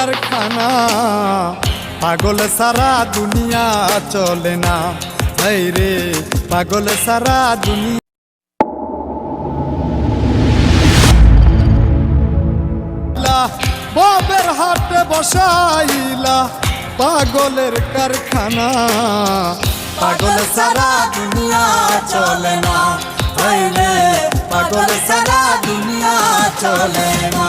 কারখানা, পাগল সারা দুনিয়া চলে না। হায় রে পাগল সারা দুনিয়া। বাবের হাটে বসাইলা পাগলের কারখানা, পাগল সারা দুনিয়া চলে না। হায় রে পাগল সারা দুনিয়া চলে না।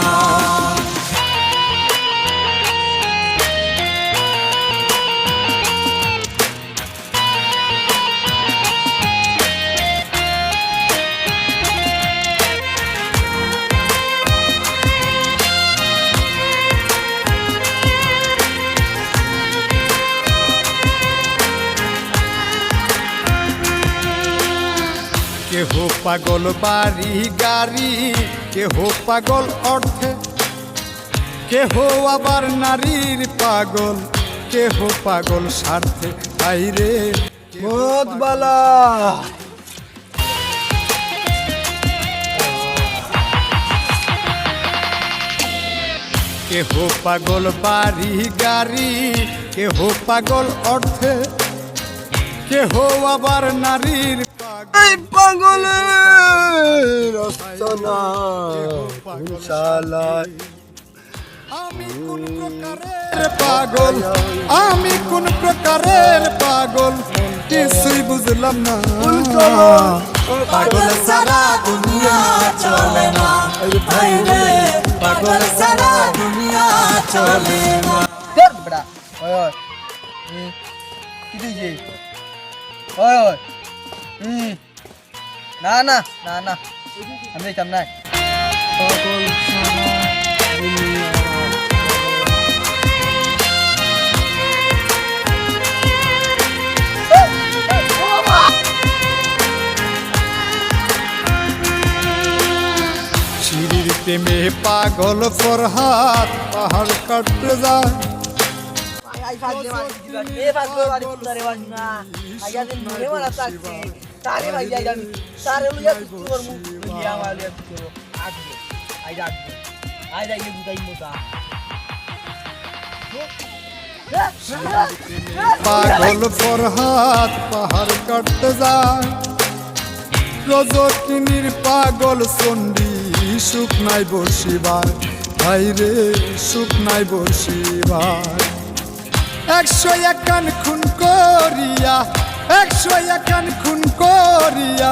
কেহ পাগল বাড়ি গাড়ি, কেহ পাগল অর্থে, কেহ আবার নারীর পাগল, কেহ পাগল স্বার্থে। হায় রে মদবালা কেহ পাগল বাড়ি গাড়ি, কেহ পাগল অর্থে, কেহ আবার নারীর পাগলের রচনা ইনশাআল্লাহ। আমি কোন প্রকারের পাগল, আমি কোন প্রকারের পাগল কিছুই বুঝলাম না। পাগল সারা দুনিয়া চলে না। হায় রে পাগল সারা দুনিয়া চলে না। দেখ বড়া ওই ওই কি দিছে ওই ওই না না না না আমি যাইতাম না। পাগল সারা দুনিয়া শিরির প্রেমে পাগল ফরহাদ পাহাড় কাটতে যায়। পাগল ফরহাদ পাহাড় কাটতে যায়। রজকিনীর পাগল চণ্ডী সুখ নাই বসিবার। হায় রে সুখ নাই বসিবার। 101 খুন করিয়া, 101 খুন করিয়া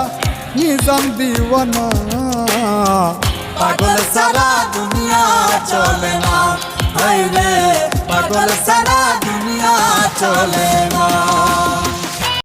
নিজাম দিওয়ানা। পাগল সারা দুনিয়া চলে না। হায় রে পাগল সারা দুনিয়া চলে